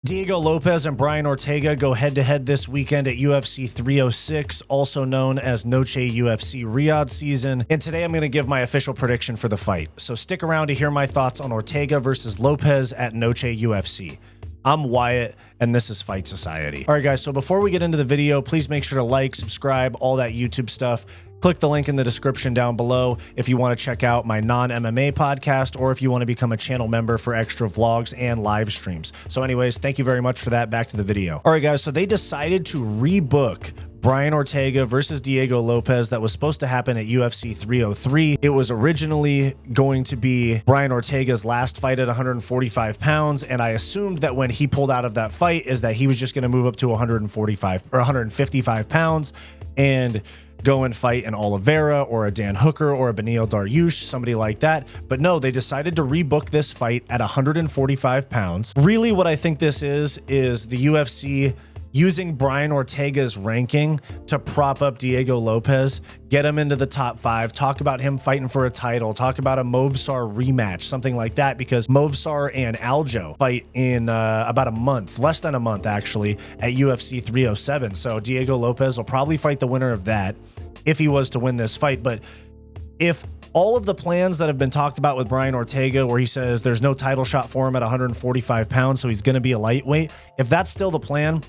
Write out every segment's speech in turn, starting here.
Diego Lopes and Brian Ortega go head-to-head this weekend at UFC 306, also known as Noche UFC Riyadh season. And today I'm going to give my official prediction for the fight. So stick around to hear my thoughts on Ortega versus Lopes at Noche UFC. I'm Wyatt, and this is Fight Society. All right, guys, so before we get into the video, please make sure to like, subscribe, all that YouTube stuff. Click the link in the description down below if you want to check out my non-MMA podcast or if you want to become a channel member for extra vlogs and live streams. So anyways, thank you very much for that. Back to the video. All right, guys, so they decided to rebook Brian Ortega versus Diego Lopes that was supposed to happen at UFC 303. It was originally going to be Brian Ortega's last fight at 145 pounds, and I assumed that when he pulled out of that fight is that he was just going to move up to 145 or 155 pounds and go and fight an Oliveira or a Dan Hooker or a Beneil Dariush, somebody like that. But no, they decided to rebook this fight at 145 pounds. Really what I think this is the UFC using Brian Ortega's ranking to prop up Diego Lopes, get him into the top 5, talk about him fighting for a title, talk about a Movsar rematch, something like that, because Movsar and Aljo fight in about a month, less than a month actually, at UFC 307. So Diego Lopes will probably fight the winner of that if he was to win this fight. But if all of the plans that have been talked about with Brian Ortega, where he says there's no title shot for him at 145 pounds, so he's going to be a lightweight, if that's still the plan,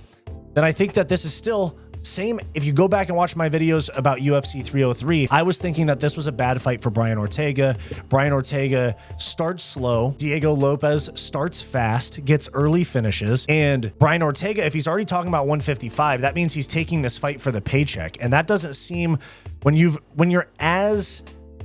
then I think that this is still same. If you go back and watch my videos about UFC 303, I was thinking that this was a bad fight for Brian Ortega. Brian Ortega starts slow. Diego Lopes starts fast, gets early finishes. And Brian Ortega, if he's already talking about 155, that means he's taking this fight for the paycheck. And that doesn't seem, when you're as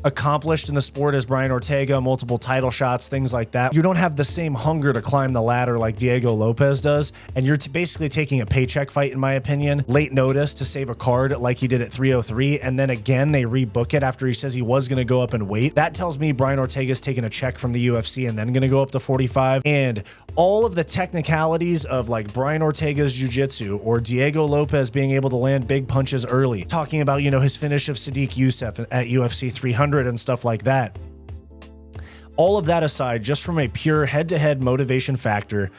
accomplished in the sport as Brian Ortega, multiple title shots, things like that, you don't have the same hunger to climb the ladder like Diego Lopes does, and you're basically taking a paycheck fight, in my opinion, late notice to save a card like he did at 303, and then again they rebook it after he says he was going to go up in weight. That tells me Brian Ortega's taking a check from the UFC and then going to go up to 45, and all of the technicalities of like Brian Ortega's jiu-jitsu or Diego Lopes being able to land big punches early, talking about, you know, his finish of Sadiq Youssef at UFC 300 and stuff like that. All of that aside, just from a pure head-to-head motivation factor,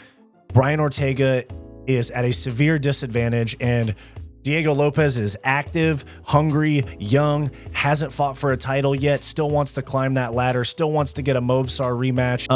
Brian Ortega is at a severe disadvantage, and Diego Lopes is active, hungry, young, hasn't fought for a title yet, still wants to climb that ladder, still wants to get a Movsar rematch.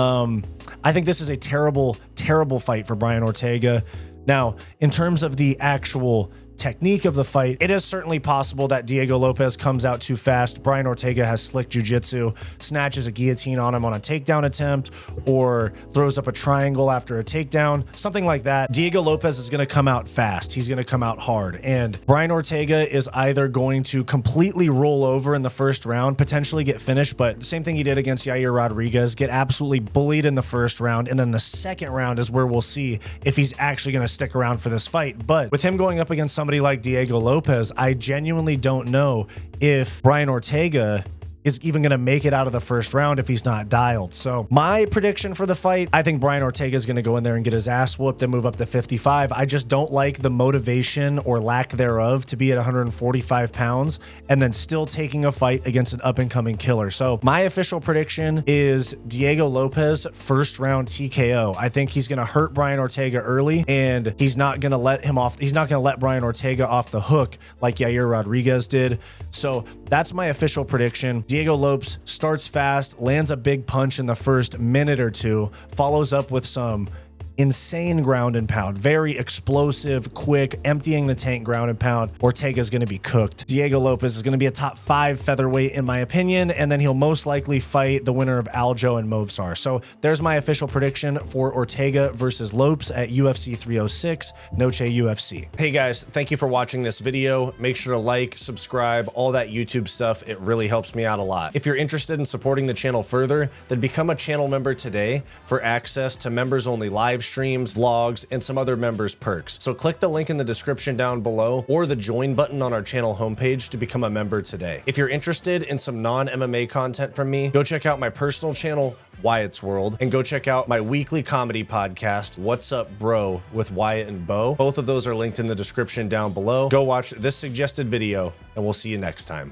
I think this is a terrible, terrible fight for Brian Ortega. Now, in terms of the actual technique of the fight, it is certainly possible that Diego Lopes comes out too fast. Brian Ortega has slick jiu-jitsu, snatches a guillotine on him on a takedown attempt, or throws up a triangle after a takedown, something like that. Diego Lopes is going to come out fast. He's going to come out hard. And Brian Ortega is either going to completely roll over in the first round, potentially get finished, but the same thing he did against Yair Rodriguez, get absolutely bullied in the first round, and then the second round is where we'll see if he's actually going to stick around for this fight. But with him going up against somebody like Diego Lopes, I genuinely don't know if Brian Ortega is even going to make it out of the first round if he's not dialed. So my prediction for the fight, I think Brian Ortega is going to go in there and get his ass whooped and move up to 55. I just don't like the motivation or lack thereof to be at 145 pounds and then still taking a fight against an up-and-coming killer. So my official prediction is Diego Lopes first round TKO. I think he's going to hurt Brian Ortega early, and he's not going to let him off. He's not going to let Brian Ortega off the hook like Yair Rodriguez did. So that's my official prediction. Diego Lopes starts fast, lands a big punch in the first minute or two, follows up with some insane ground and pound, very explosive, quick, emptying the tank ground and pound. Ortega is going to be cooked. Diego Lopes is going to be a top 5 featherweight in my opinion, and then he'll most likely fight the winner of Aljo and Movsar. So there's my official prediction for Ortega versus Lopes at UFC 306, Noche UFC. Hey guys, thank you for watching this video. Make sure to like, subscribe, all that YouTube stuff. It really helps me out a lot. If you're interested in supporting the channel further, then become a channel member today for access to members only live streams, vlogs, and some other members perks. So click the link in the description down below or the join button on our channel homepage to become a member today. If you're interested in some non-MMA content from me, go check out my personal channel, Wyatt's World, and go check out my weekly comedy podcast, What's Up Bro, with Wyatt and Bo. Both of those are linked in the description down below. Go watch this suggested video, and we'll see you next time.